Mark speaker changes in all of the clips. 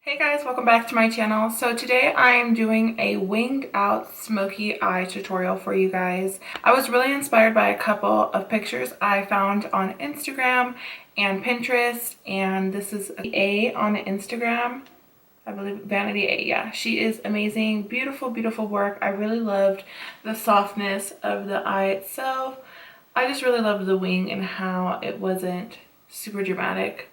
Speaker 1: Hey guys, welcome back to my channel. So today I am doing a winged out smoky eye tutorial for you guys. I was really inspired by a couple of pictures I found on Instagram and Pinterest, and this is A on Instagram. I believe Vanity A, yeah. She is amazing. Beautiful, beautiful work. I really loved the softness of the eye itself. I just really loved the wing and how it wasn't super dramatic.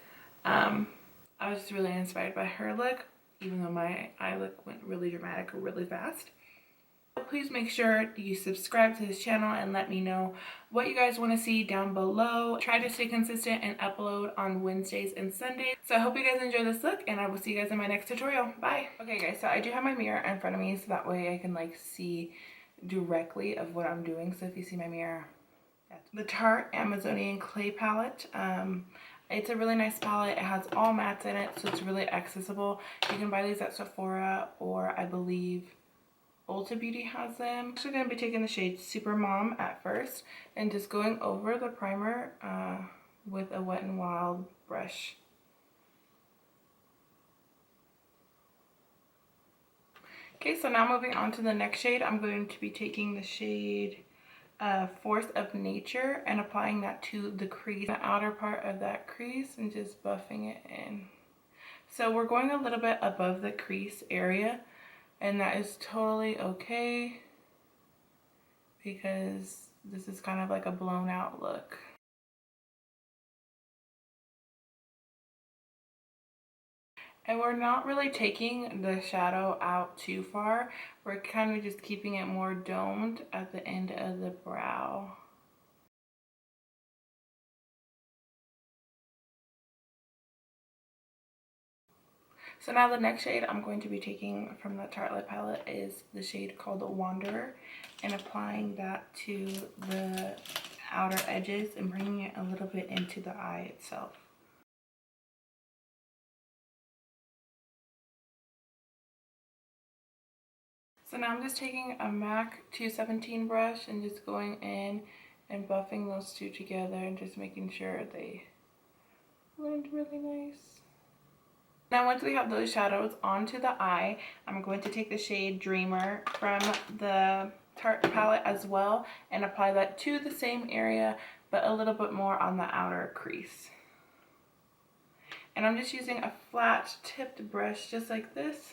Speaker 1: I was just really inspired by her look, even though my eye look went really dramatic or really fast. Please make sure you subscribe to this channel and let me know what you guys want to see down below. Try to stay consistent and upload on Wednesdays and Sundays. So I hope you guys enjoy this look, and I will see you guys in my next tutorial. Bye. Okay guys, so I do have my mirror in front of me so that way I can like see directly of what I'm doing. So if you see my mirror, that's the Tarte Amazonian Clay Palette. It's a really nice palette. It has all mattes in it, so it's really accessible. You can buy these at Sephora, or I believe Ulta Beauty has them. I'm actually going to be taking the shade Super Mom at first and just going over the primer with a Wet n Wild brush. Okay, so now moving on to the next shade, I'm going to be taking the shade Force of Nature and applying that to the crease, the outer part of that crease, and just buffing it in. So we're going a little bit above the crease area, and that is totally okay because this is kind of like a blown out look. And we're not really taking the shadow out too far. We're kind of just keeping it more domed at the end of the brow. So now the next shade I'm going to be taking from the Tarte lip palette is the shade called Wanderer, and applying that to the outer edges and bringing it a little bit into the eye itself. So now I'm just taking a MAC 217 brush and just going in and buffing those two together and just making sure they blend really nice. Now once we have those shadows onto the eye, I'm going to take the shade Dreamer from the Tarte palette as well and apply that to the same area, but a little bit more on the outer crease. And I'm just using a flat tipped brush just like this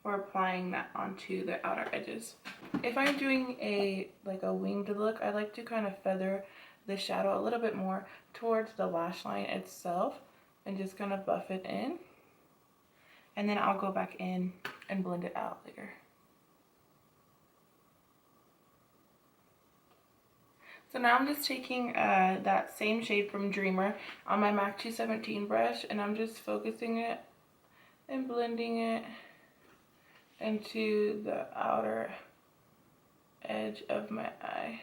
Speaker 1: for applying that onto the outer edges. If I'm doing a winged look, I like to kind of feather the shadow a little bit more towards the lash line itself and just kind of buff it in. And then I'll go back in and blend it out later. So now I'm just taking that same shade from Dreamer on my MAC 217 brush, and I'm just focusing it and blending it into the outer edge of my eye.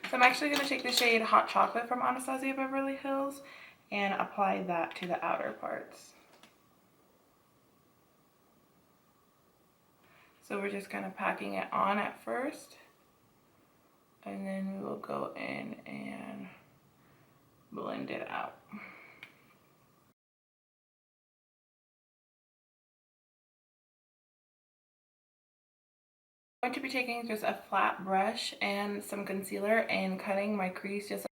Speaker 1: So I'm actually going to take the shade Hot Chocolate from Anastasia Beverly Hills and apply that to the outer parts. So we're just kind of packing it on at first, and then we will go in and blend it out. I'm going to be taking just a flat brush and some concealer and cutting my crease just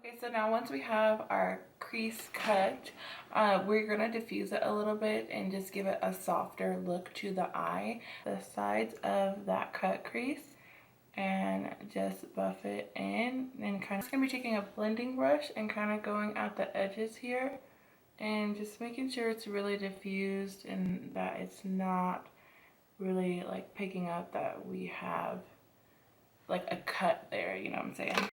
Speaker 1: Okay, so now once we have our crease cut, we're going to diffuse it a little bit and just give it a softer look to the eye, the sides of that cut crease, and just buff it in. And kind of going to be taking a blending brush and kind of going out the edges here and just making sure it's really diffused and that it's not really like picking up that we have like a cut there, you know what I'm saying?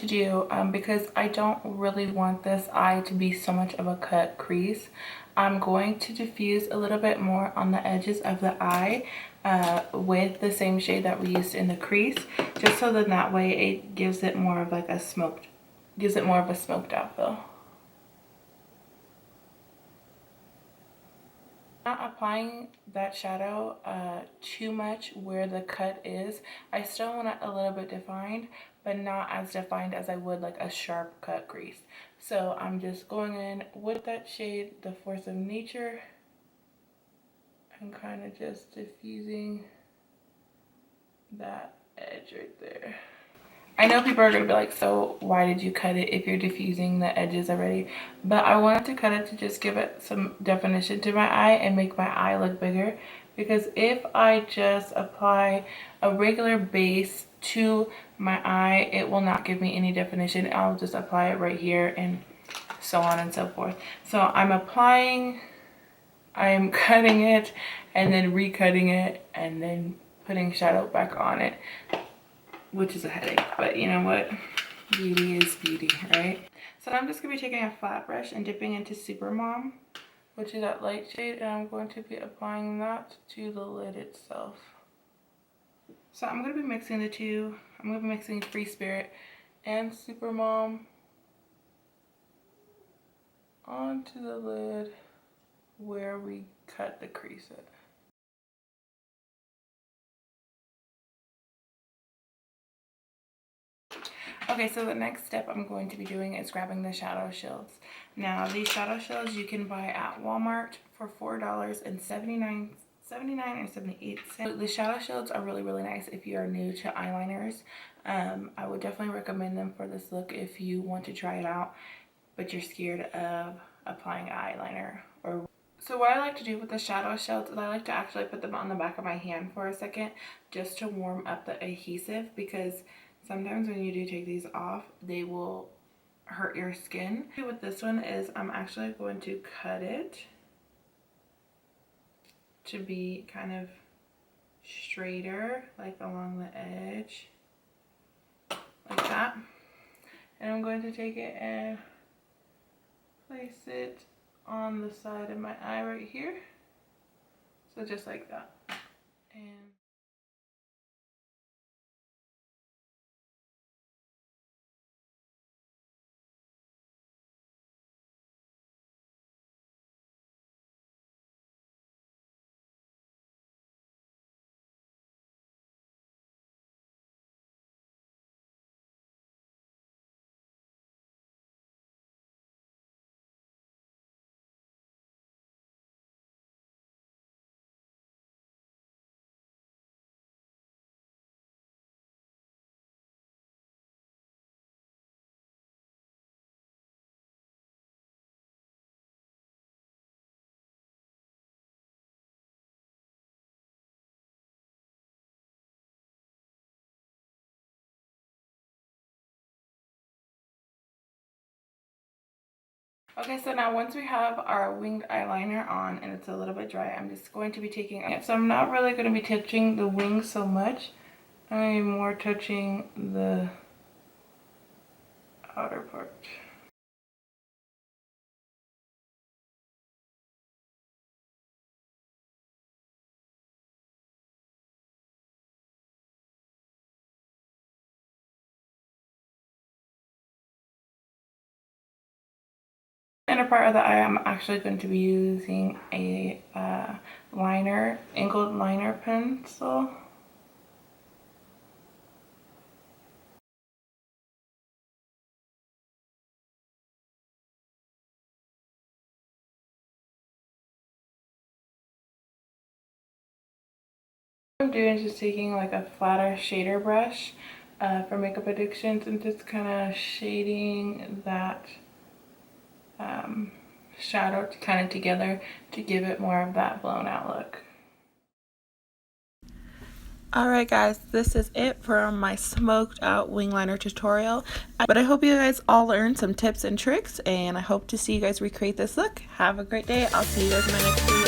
Speaker 1: to do because I don't really want this eye to be so much of a cut crease. I'm going to diffuse a little bit more on the edges of the eye with the same shade that we used in the crease, just so then that way it gives it more of like a smoked out feel. Not applying that shadow too much where the cut is. I still want it a little bit defined, but not as defined as I would like a sharp cut crease. So I'm just going in with that shade, the Force of Nature, and kind of just diffusing that edge right there. I know people are going to be like, so why did you cut it if you're diffusing the edges already? But I wanted to cut it to just give it some definition to my eye and make my eye look bigger. Because if I just apply a regular base to my eye, it will not give me any definition. I'll just apply it right here and so on and so forth. So I'm cutting it and then recutting it and then putting shadow back on it, which is a headache, but you know what? Beauty is beauty, right? So I'm just gonna be taking a flat brush and dipping into Super Mom, which is that light shade, and I'm going to be applying that to the lid itself. So I'm gonna be mixing the two. I'm gonna be mixing Free Spirit and Super Mom onto the lid where we cut the crease at. Okay, so the next step I'm going to be doing is grabbing the shadow shields. Now, these shadow shields you can buy at Walmart for $4.79 or 78 cents. The shadow shields are really, really nice if you are new to eyeliners. I would definitely recommend them for this look if you want to try it out, but you're scared of applying eyeliner. So what I like to do with the shadow shields is I like to actually put them on the back of my hand for a second just to warm up the adhesive, because sometimes when you do take these off, they will hurt your skin. With this one is I'm actually going to cut it to be kind of straighter, like along the edge, like that. And I'm going to take it and place it on the side of my eye right here. So just like that. And okay, so now once we have our winged eyeliner on and it's a little bit dry, I'm just going to be taking it. So I'm not really going to be touching the wings so much. I'm more touching the outer part. Inner part of the eye, I'm actually going to be using a angled liner pencil. What I'm doing is just taking like a flatter shader brush for Makeup Addictions and just kind of shading that shadow kind of together to give it more of that blown out look. Alright guys, this is it for my smoked out wing liner tutorial. But I hope you guys all learned some tips and tricks, and I hope to see you guys recreate this look. Have a great day. I'll see you guys in my next video.